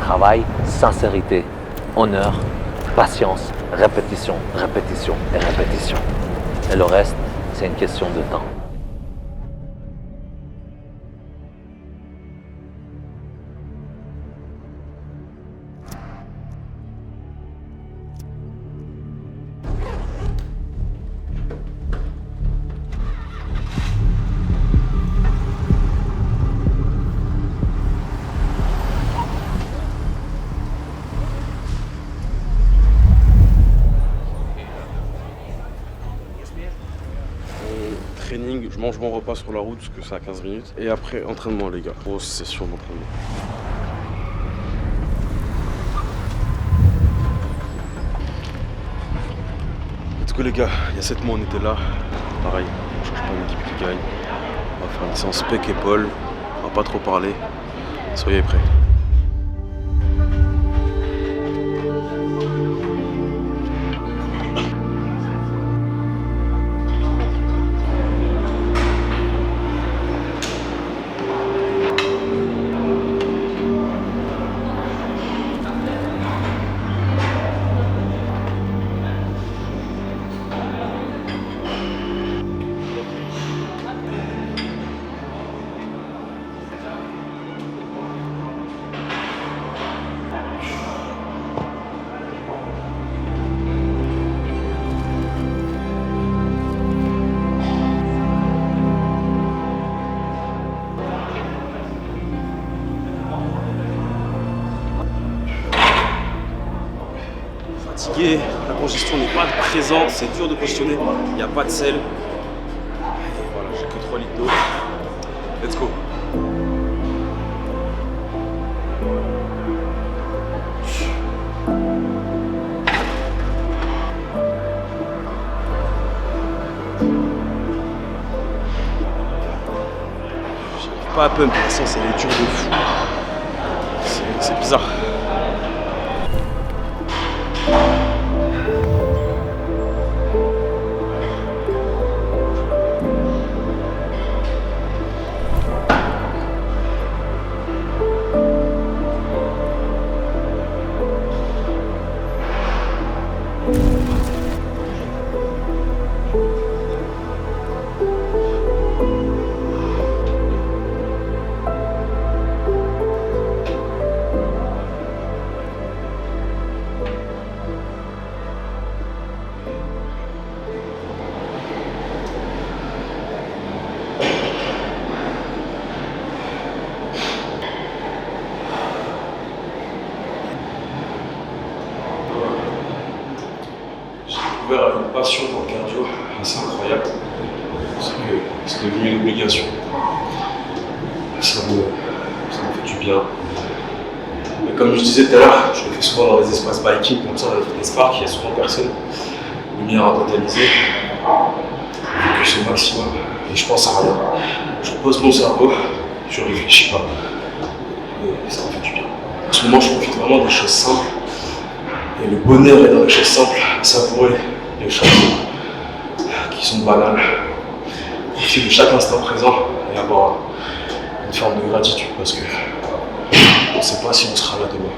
travail, sincérité, honneur, patience, répétition, répétition et répétition. Et le reste, c'est une question de temps. Training, je mange mon repas sur la route parce que c'est à 15 minutes. Et après, entraînement les gars, grosse session d'entraînement. Let's go les gars, il y a 7 mois on était là. Pareil, on cherche pas une équipe qui gagne. On va faire une séance pec épaule, on va pas trop parler. Soyez prêts. La congestion n'est pas présente, c'est dur de congestionner, il n'y a pas de sel. Et voilà, j'ai que 3 litres d'eau. Let's go. J'arrive pas à pump, la séance elle est dure de fou. C'est bizarre. Une passion pour le cardio, c'est incroyable, c'est devenu une obligation. Ça me fait du bien. Et comme je disais tout à l'heure, je le fais souvent dans les espaces biking, comme ça dans les fitness parks, il y a souvent personne, lumière instantanisée, je focus au maximum et je pense à rien. Je pose mon cerveau, je réfléchis pas. Et ça me fait du bien. En ce moment, je profite vraiment des choses simples. Et le bonheur est dans les choses simples, savourer les choses qui sont banales, profiter de chaque instant présent et avoir une forme de gratitude parce que on ne sait pas si on sera là demain.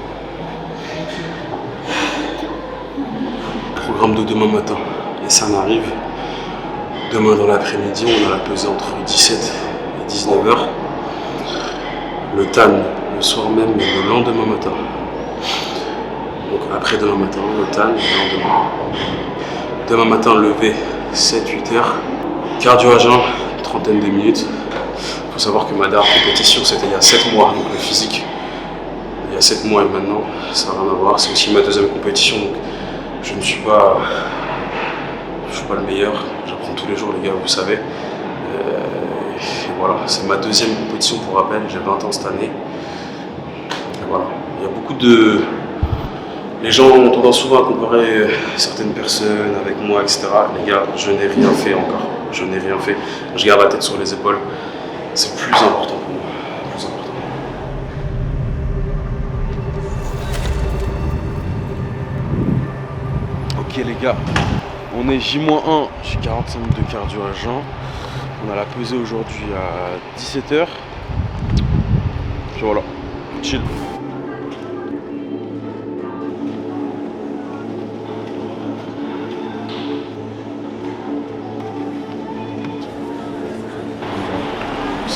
Programme de demain matin, et ça n'arrive. Demain dans l'après-midi, on a la pesée entre 17 et 19h. Le TAN le soir même et le lendemain matin. Donc après demain matin, le TAN, le lendemain. Demain matin, levé 7-8 heures. Cardio à jeun, une trentaine de minutes. Il faut savoir que ma dernière compétition, c'était il y a 7 mois, donc le physique. Il y a 7 mois et maintenant, ça n'a rien à voir. C'est aussi ma deuxième compétition, donc je ne suis pas le meilleur. J'apprends tous les jours, les gars, vous savez. Et voilà, c'est ma deuxième compétition pour rappel. J'ai 20 ans cette année. Et voilà, il y a beaucoup de... Les gens ont tendance souvent à comparer certaines personnes avec moi, etc. Les gars, je n'ai rien fait encore. Je n'ai rien fait. Je garde la tête sur les épaules. C'est plus important pour moi. Plus important. Ok les gars, on est J-1. J'ai 45 minutes de cardio à jeun. On a la pesée aujourd'hui à 17h. Puis voilà, chill.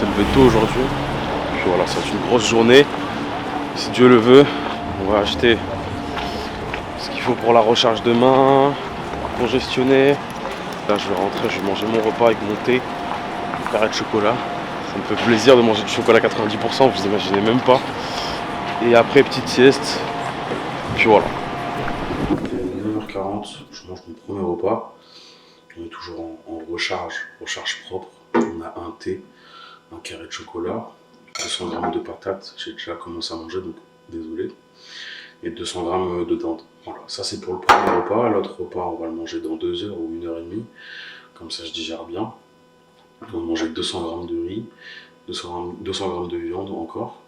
s'est levé tôt aujourd'hui. Puis voilà, ça va être une grosse journée. Si Dieu le veut, on va acheter ce qu'il faut pour la recharge demain, congestionner. Là, je vais rentrer, je vais manger mon repas avec mon thé, un carré de chocolat. Ça me fait plaisir de manger du chocolat à 90%, vous imaginez même pas. Et après, petite sieste. Puis voilà. Il est 9h40, je mange mon premier repas. On est toujours en recharge propre. On a un thé, un carré de chocolat, 200 g de patates. J'ai déjà commencé à manger, donc désolé. Et 200 g de dinde. Voilà, ça c'est pour le premier repas. L'autre repas, on va le manger dans 2 heures ou 1h30. Comme ça, je digère bien. On va manger 200 g de riz, 200 g de viande encore,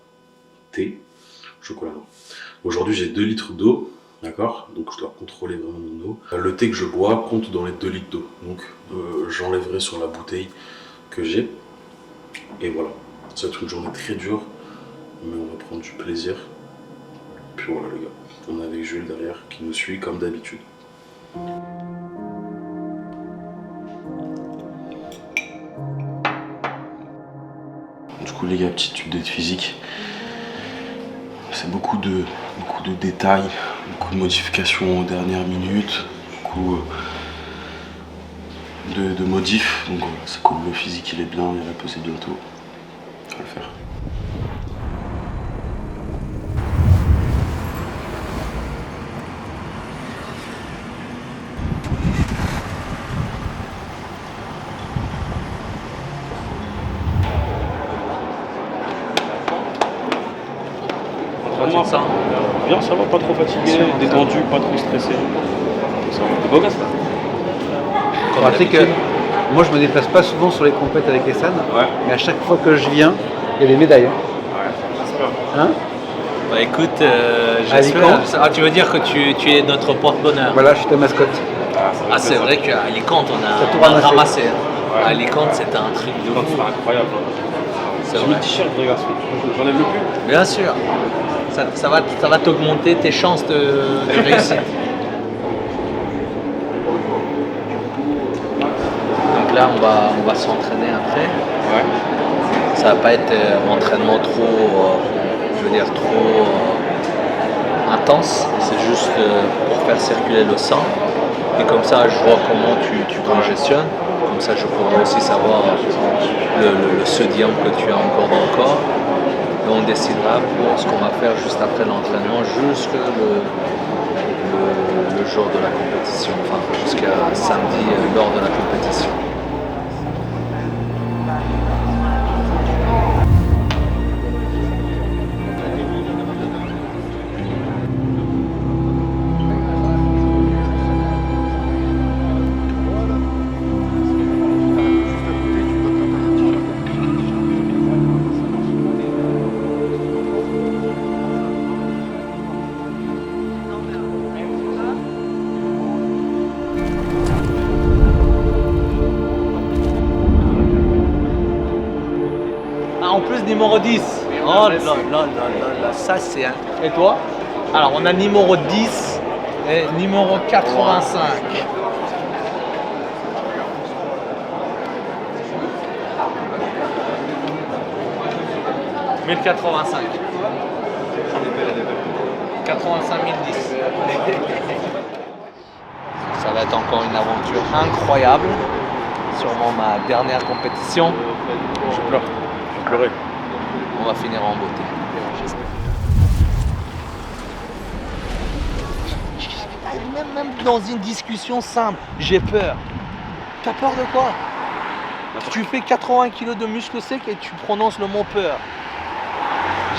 thé, chocolat noir. Aujourd'hui, j'ai 2 litres d'eau. D'accord, donc je dois contrôler vraiment mon eau. Le thé que je bois compte dans les 2 litres d'eau. Donc j'enlèverai sur la bouteille que j'ai. Et voilà, ça va être une journée très dure, mais on va prendre du plaisir. Puis voilà les gars, on est avec Jules derrière qui nous suit comme d'habitude. Du coup les gars, petite update physique. C'est beaucoup de détails, beaucoup de modifications aux dernières minutes, beaucoup de modifs. Donc voilà, c'est cool, le physique il est bien, il va poser bientôt. On va le faire. Comment ça? Bien, ça va, pas trop fatigué, détendu, pas trop stressé. Ça va. T'es beau gosse là? Tu sais que moi je me déplace pas souvent sur les compètes avec Essan, mais à chaque fois que je viens, il y a des médailles. Ouais, j'espère. Hein? Bah écoute, j'espère. Ah, tu veux dire que tu es notre porte-bonheur? Voilà, je suis ta mascotte. Ah, c'est vrai qu'à Alicante, on T'as tout a ramassé. ramassé. Hein. Ouais. À Alicante, c'était un truc de Quand fou. c'est incroyable. C'est J'ai mis vrai. le t-shirt, regarde, j'enlève le pull. Bien sûr. Ça va t'augmenter tes chances de réussite. Donc là, on va s'entraîner après. Ouais. Ça va pas être entraînement trop, je veux dire, trop intense. C'est juste pour faire circuler le sang. Et comme ça, je vois comment tu congestionnes. Comme ça, je pourrai aussi savoir le sodium que tu as encore dans le corps. Et on décidera pour ce qu'on va faire juste après l'entraînement, jusqu'à le jour de la compétition, enfin jusqu'à samedi lors de la compétition. En plus, numéro 10. Oh là là, ça c'est un... Et toi? Alors, on a numéro 10 et numéro 85. « 1085. 85 010. Ça va être encore une aventure incroyable. Sûrement ma dernière compétition. Je pleure. Je pleurais. On va finir en beauté. Même dans une discussion simple, j'ai peur. T'as peur de quoi? Tu fais 80 kg de muscles secs et tu prononces le mot peur.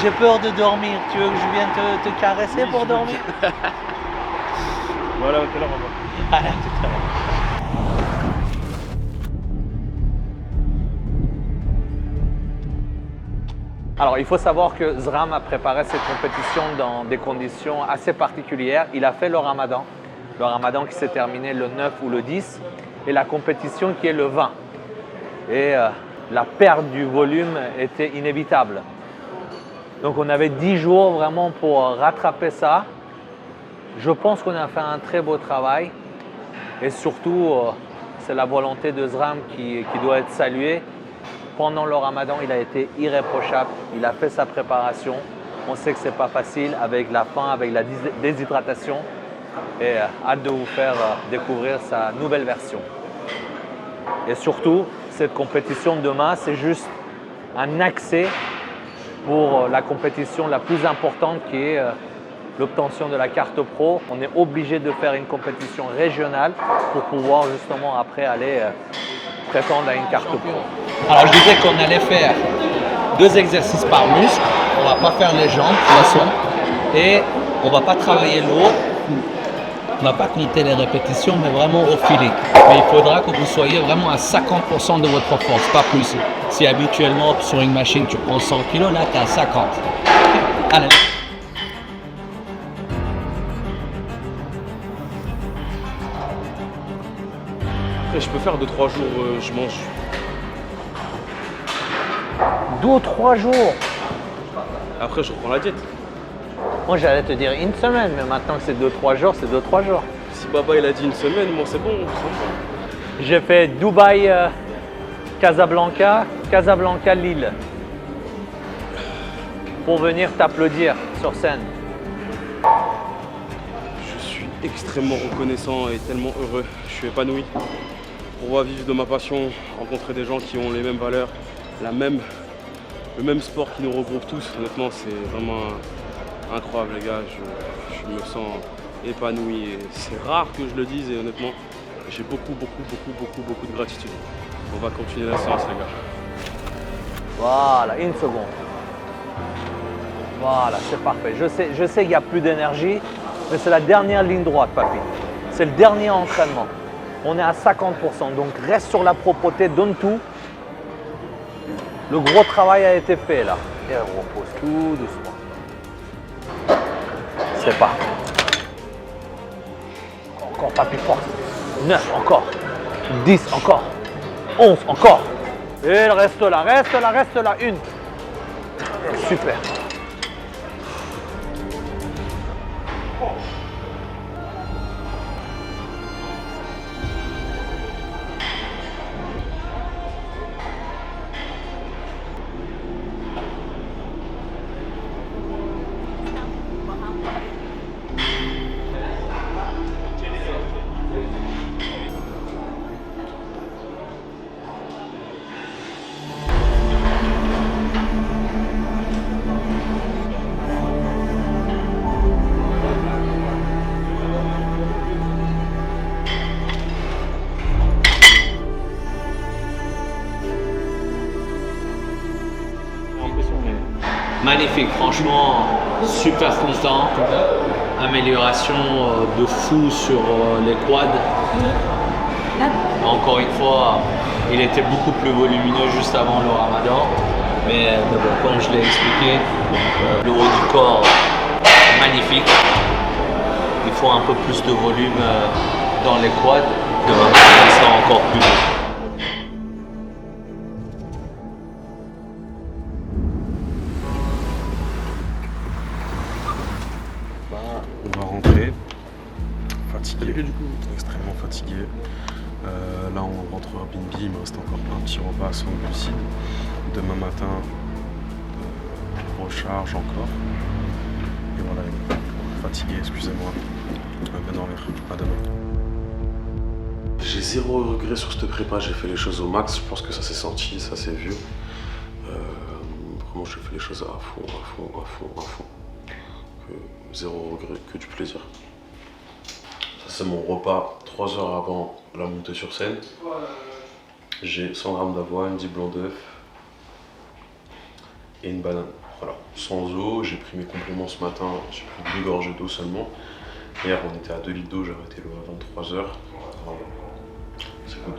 J'ai peur de dormir. Tu veux que je vienne te caresser pour dormir? Voilà, tout à l'heure, on va. Allez, à tout à l'heure. Alors, il faut savoir que Zram a préparé cette compétition dans des conditions assez particulières. Il a fait le ramadan qui s'est terminé le 9 ou le 10, et la compétition qui est le 20. Et la perte du volume était inévitable. Donc, on avait 10 jours vraiment pour rattraper ça. Je pense qu'on a fait un très beau travail. Et surtout, c'est la volonté de Zram qui doit être saluée. pendant le ramadan, il a été irréprochable. Il a fait sa préparation. On sait que ce n'est pas facile avec la faim, avec la déshydratation. Et hâte de vous faire découvrir sa nouvelle version. Et surtout, cette compétition demain, c'est juste un accès pour la compétition la plus importante qui est l'obtention de la carte pro. On est obligé de faire une compétition régionale pour pouvoir justement après aller prétendre à une carte pro. Alors je disais qu'on allait faire 2 exercices par muscle. On ne va pas faire les jambes, poisson, et on ne va pas travailler l'eau. On ne va pas compter les répétitions, mais vraiment au feeling. Mais il faudra que vous soyez vraiment à 50% de votre force, pas plus. Si habituellement sur une machine tu prends 100 kg, là tu es à 50. Allez. Après, je peux faire 2-3 jours, je mange. 2 ou 3 jours. Après, je reprends la diète. Moi, j'allais te dire une semaine, mais maintenant que c'est 2-3 jours, c'est 2-3 jours. Si Baba il a dit une semaine, moi c'est bon. Ça me va. J'ai fait Dubaï, Casablanca, Casablanca, Lille. Pour venir t'applaudir sur scène. Je suis extrêmement reconnaissant et tellement heureux. Je suis épanoui. Pouvoir vivre de ma passion, rencontrer des gens qui ont les mêmes valeurs, le même sport qui nous regroupe tous. Honnêtement, c'est vraiment incroyable, les gars. Je me sens épanoui. Et c'est rare que je le dise et honnêtement, j'ai beaucoup de gratitude. On va continuer la séance, les gars. Voilà, une seconde. Voilà, c'est parfait. Je sais qu'il n'y a plus d'énergie, mais c'est la dernière ligne droite, papy. C'est le dernier entraînement. On est à 50%, donc reste sur la propreté, donne tout. Le gros travail a été fait là. Et on repose tout doucement. C'est parfait. Encore, papy, force. 9 encore. 10 encore. 11 encore. Et reste là, reste là, reste là. Une. Super. Magnifique, franchement, super content. Amélioration de fou sur les quads. Encore une fois, il était beaucoup plus volumineux juste avant le ramadan. Mais bon, comme je l'ai expliqué, le haut du corps, magnifique. Il faut un peu plus de volume dans les quads. Demain, ça sera encore plus beau. On va rentrer, fatigué, extrêmement fatigué. Là on rentre au Airbnb, il me reste encore un petit repas sans glucides. Demain matin, recharge encore. Et voilà, fatigué, excusez-moi. Bien dormir, à demain. J'ai zéro regret sur cette prépa, j'ai fait les choses au max, je pense que ça s'est senti, ça s'est vu. Vraiment j'ai fait les choses à fond. Zéro regret, que du plaisir. Ça c'est mon repas 3 heures avant la montée sur scène. J'ai 100 g d'avoine, 10 blancs d'œufs et une banane. Voilà, sans eau, j'ai pris mes compléments ce matin, j'ai pris 2 gorgées d'eau seulement. Hier on était à 2 litres d'eau, j'ai arrêté l'eau à 23 h. Voilà. C'est cool.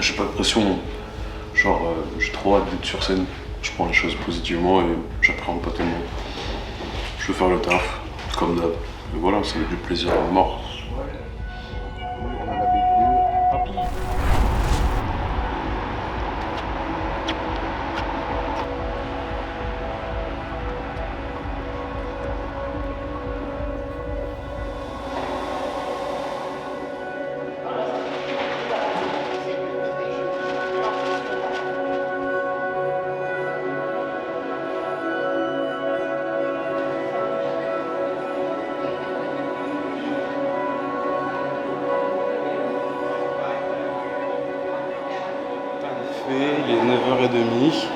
J'ai pas de pression. Genre, j'ai trop hâte d'être sur scène, je prends les choses positivement et j'appréhende pas tellement. Je veux faire le taf, comme d'hab. Et voilà, ça met du plaisir à mort. il est 9h30.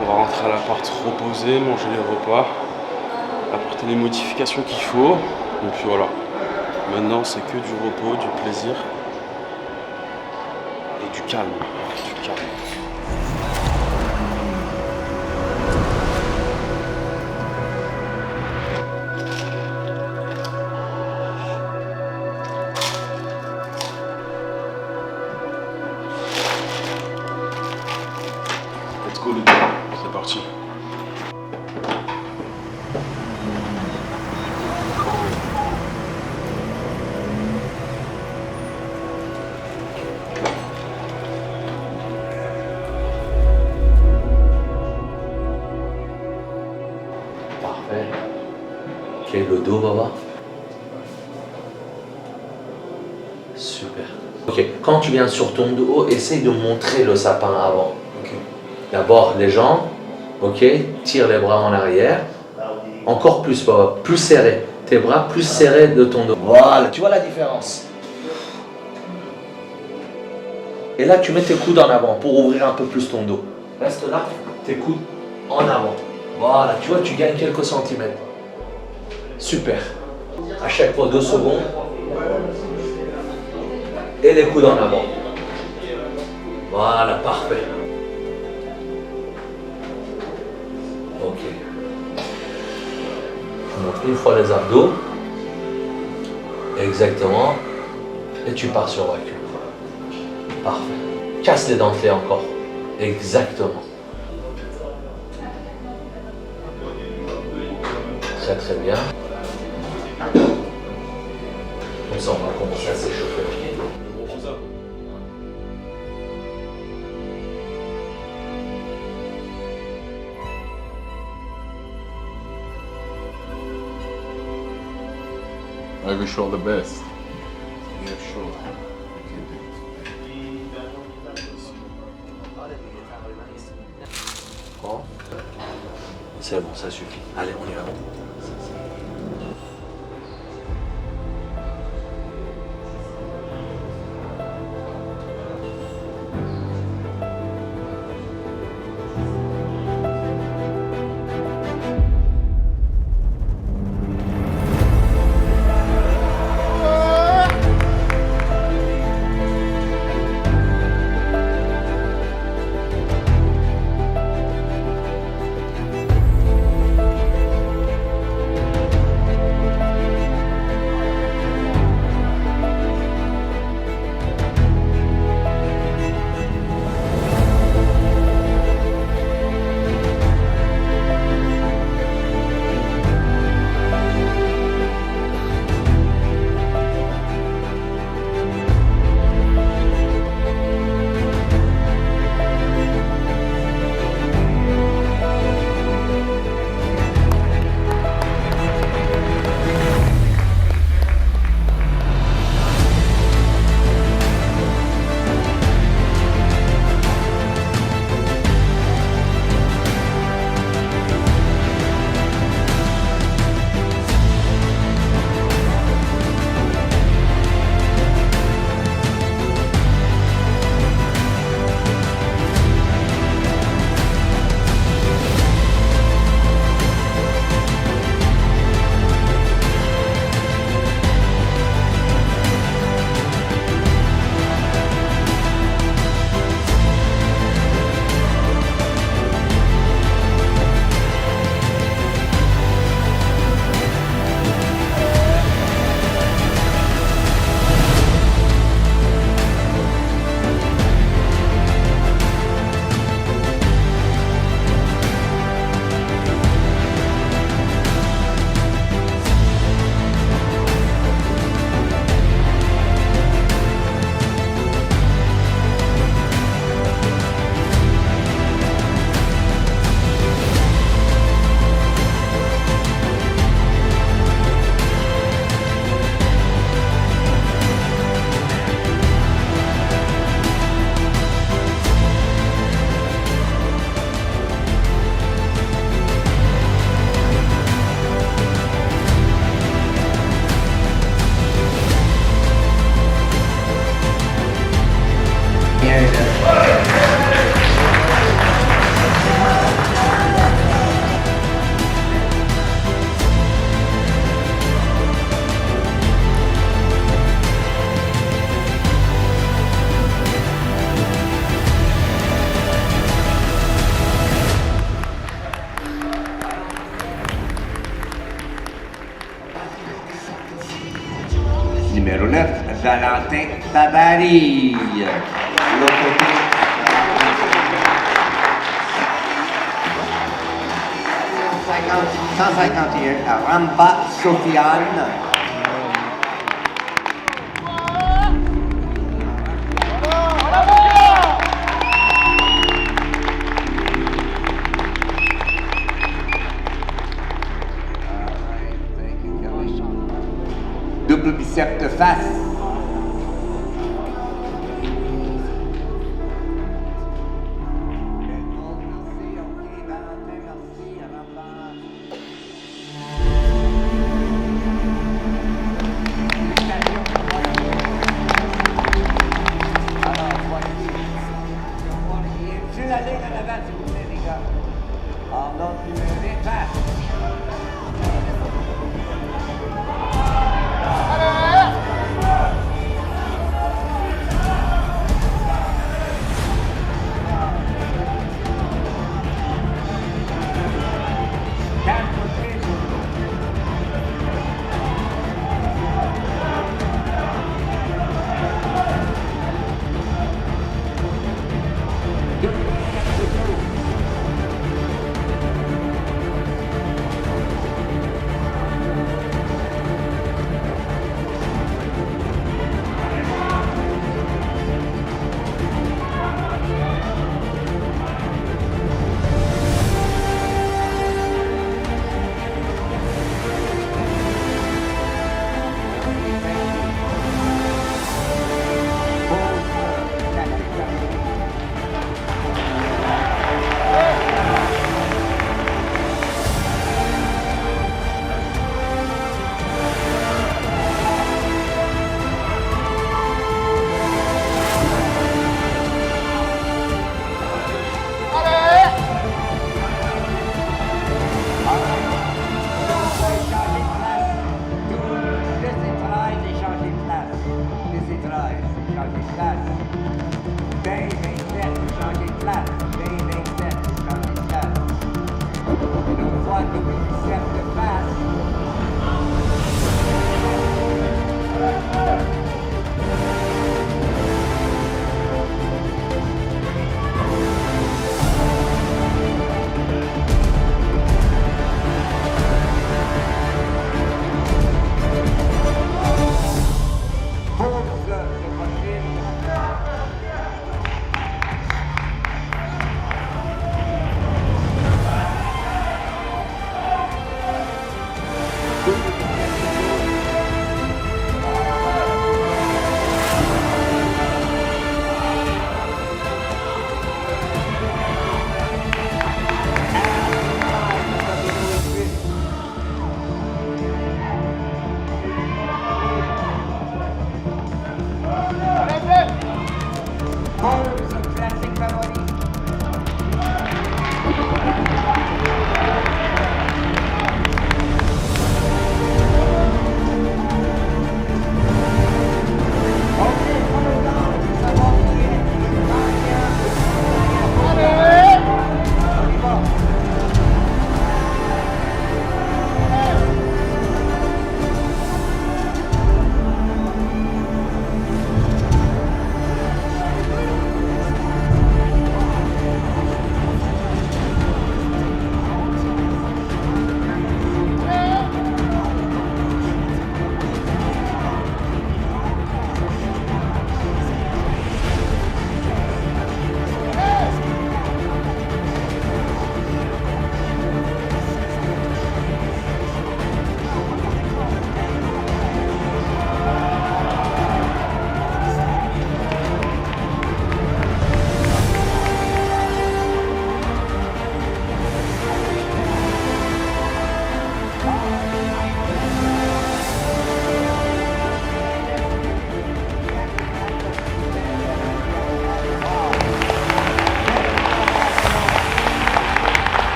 On va rentrer à l'appart, reposer, manger les repas, apporter les modifications qu'il faut. Et puis voilà. Maintenant, c'est que du repos, du plaisir et du calme. Du calme. Let's go les gars, c'est parti. Parfait. Ok, le dos, Baba. Super. Ok, quand tu viens sur ton dos, essaye de montrer le sapin avant. Ok. D'abord les jambes, ok, tire les bras en arrière. Encore plus, Baba, plus serré. Tes bras plus serrés de ton dos. Voilà, tu vois la différence. Et là, tu mets tes coudes en avant pour ouvrir un peu plus ton dos. Reste là, tes coudes en avant. Voilà, tu vois, tu gagnes quelques centimètres. Super. À chaque fois 2 secondes. Et les coudes en avant. Voilà, parfait. Ok. Je montre une fois les abdos. Exactement. Et tu pars sur recul. Parfait. Casse les dentelés encore. Exactement. Très très bien. Comme ça, on va commencer à s'échauffer. I wish you all the best. Yeah, sure. Bon. C'est bon, ça suffit. Allez, on y va. Martin Babary. De l'autre côté. 151 à Ramba Sofiane. Double bicep de face. Sur la ligne en avant, s'il vous plaît, les gars. Alors, donc, numéro 1, face.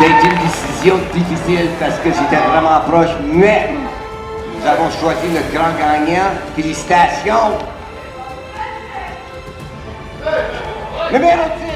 C'est une décision difficile parce que c'était vraiment proche, mais nous avons choisi notre grand gagnant. Félicitations! Numéro 10!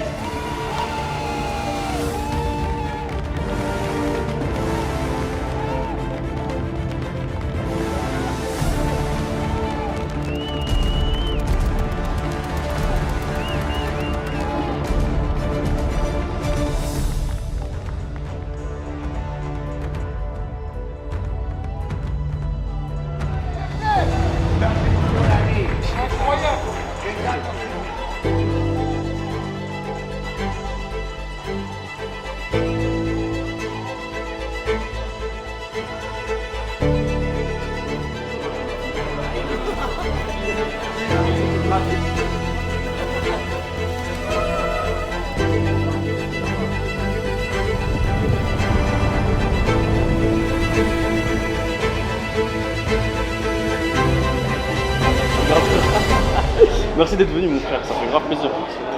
Merci d'être venu mon frère, ça fait grave plaisir.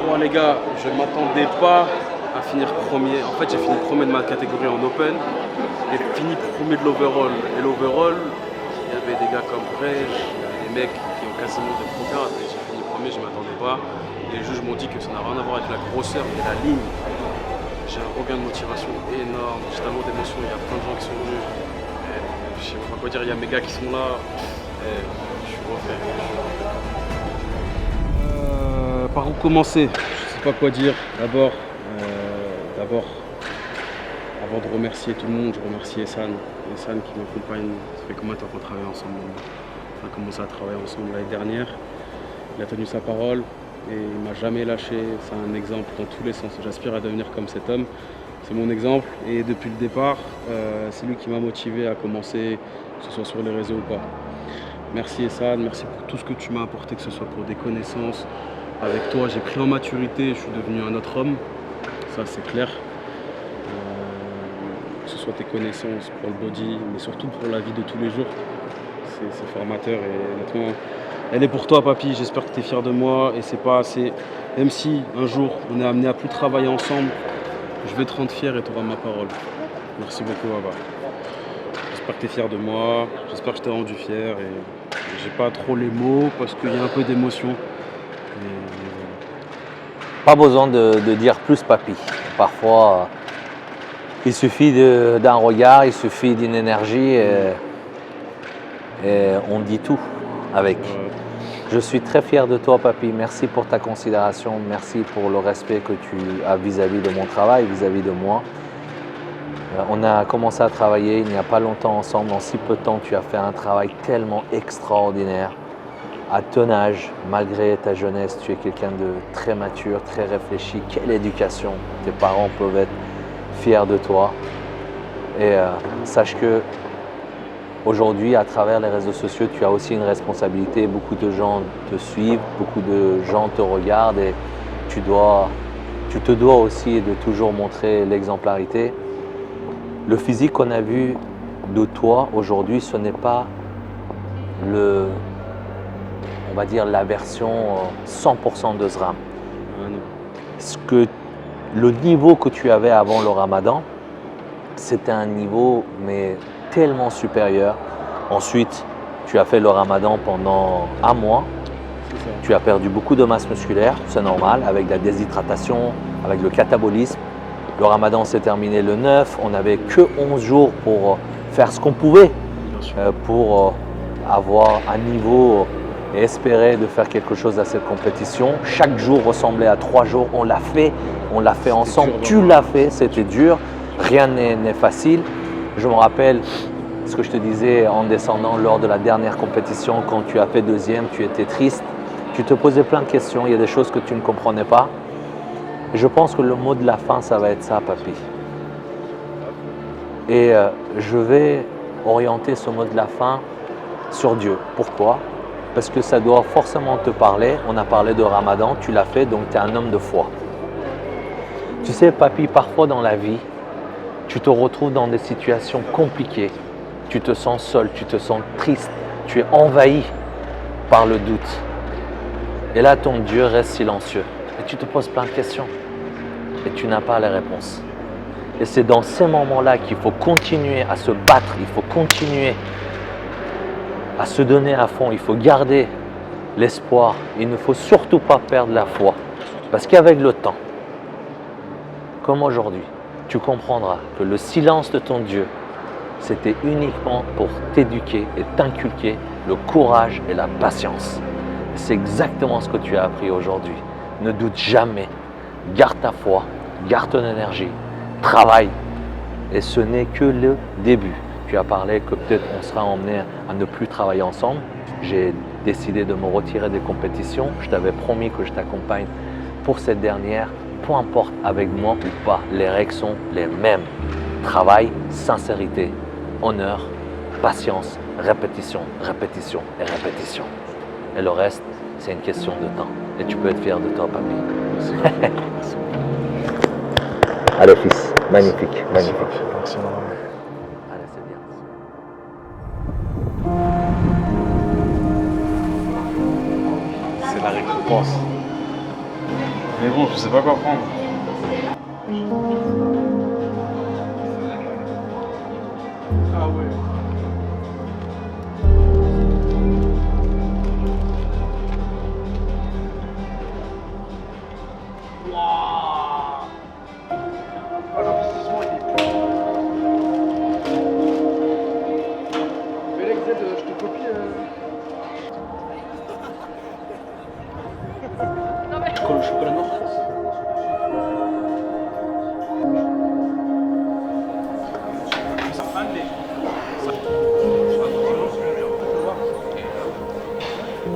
Bon les gars, je ne m'attendais pas à finir premier. En fait j'ai fini premier de ma catégorie en open et fini premier de l'overall. Et l'overall, il y avait des gars comme Reg, il y avait des mecs qui ont quasiment des pro-cards et j'ai fini premier, je ne m'attendais pas. Les juges m'ont dit que ça n'a rien à voir avec la grosseur et la ligne. J'ai un regain de motivation énorme, j'ai tellement d'émotions, il y a plein de gens qui sont venus. Et je sais pas quoi dire, il y a mes gars qui sont là. Et je suis refait. Par où commencer? Je sais pas quoi dire. D'abord, avant de remercier tout le monde, je remercie Essan. Essan qui m'accompagne. Ça fait combien de temps qu'on travaille ensemble? On a commencé à travailler ensemble l'année dernière. Il a tenu sa parole et il m'a jamais lâché. C'est un exemple dans tous les sens. J'aspire à devenir comme cet homme. C'est mon exemple et depuis le départ, c'est lui qui m'a motivé à commencer, que ce soit sur les réseaux ou pas. Merci Essan, merci pour tout ce que tu m'as apporté, que ce soit pour des connaissances. Avec toi, j'ai pris en maturité, je suis devenu un autre homme, ça c'est clair. Que ce soit tes connaissances pour le body, mais surtout pour la vie de tous les jours. C'est formateur et honnêtement, elle est pour toi papy, j'espère que tu es fier de moi et c'est pas assez. Même si un jour on est amené à plus travailler ensemble, je vais te rendre fier et tu auras ma parole. Merci beaucoup Baba. J'espère que tu es fier de moi, j'espère que je t'ai rendu fier et j'ai pas trop les mots parce qu'il y a un peu d'émotion. Pas besoin de dire plus papy. Parfois, il suffit d'un regard, il suffit d'une énergie et on dit tout avec. Je suis très fier de toi papy. Merci pour ta considération. Merci pour le respect que tu as vis-à-vis de mon travail, vis-à-vis de moi. On a commencé à travailler il n'y a pas longtemps ensemble. En si peu de temps, tu as fait un travail tellement extraordinaire. À ton âge, malgré ta jeunesse, tu es quelqu'un de très mature, très réfléchi. Quelle éducation! Tes parents peuvent être fiers de toi. Et sache que aujourd'hui, à travers les réseaux sociaux, tu as aussi une responsabilité. Beaucoup de gens te suivent, beaucoup de gens te regardent et tu te dois aussi de toujours montrer l'exemplarité. Le physique qu'on a vu de toi aujourd'hui, ce n'est pas on va dire la version 100% de SRAM. Le niveau que tu avais avant le Ramadan, c'était un niveau mais tellement supérieur. Ensuite, tu as fait le Ramadan pendant un mois. Tu as perdu beaucoup de masse musculaire, c'est normal, avec la déshydratation, avec le catabolisme. Le Ramadan s'est terminé le 9, on n'avait que 11 jours pour faire ce qu'on pouvait pour avoir un niveau et espérer de faire quelque chose à cette compétition. Chaque jour ressemblait à 3 jours, on l'a fait ensemble, tu l'as fait, c'était dur, rien n'est facile. Je me rappelle ce que je te disais en descendant lors de la dernière compétition, quand tu as fait deuxième, tu étais triste, tu te posais plein de questions, il y a des choses que tu ne comprenais pas. Je pense que le mot de la fin, ça va être ça, papy. Et je vais orienter ce mot de la fin sur Dieu. Pourquoi? Parce que ça doit forcément te parler. On a parlé de Ramadan, tu l'as fait, donc tu es un homme de foi. Tu sais, papy, parfois dans la vie, tu te retrouves dans des situations compliquées. Tu te sens seul, tu te sens triste, tu es envahi par le doute. Et là, ton Dieu reste silencieux. Et tu te poses plein de questions. Et tu n'as pas les réponses. Et c'est dans ces moments-là qu'il faut continuer à se battre, il faut continuer à se donner à fond, il faut garder l'espoir. Il ne faut surtout pas perdre la foi. Parce qu'avec le temps, comme aujourd'hui, tu comprendras que le silence de ton Dieu, c'était uniquement pour t'éduquer et t'inculquer le courage et la patience. C'est exactement ce que tu as appris aujourd'hui. Ne doute jamais, garde ta foi, garde ton énergie, travaille. Et ce n'est que le début. Tu as parlé que peut-être on sera emmené à ne plus travailler ensemble. J'ai décidé de me retirer des compétitions. Je t'avais promis que je t'accompagne pour cette dernière. Peu importe avec moi ou pas, les règles sont les mêmes. Travail, sincérité, honneur, patience, répétition, répétition et répétition. Et le reste, c'est une question de temps. Et tu peux être fier de toi, papy. Allez, fils. Magnifique, magnifique. Merci. Allez, c'est bien. la récompense. Mais bon, je sais pas quoi prendre. Ah ouais. L'investissement il est plus. Félix, je te copie. Con le chocolat noir.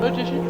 Ouais, Jésus.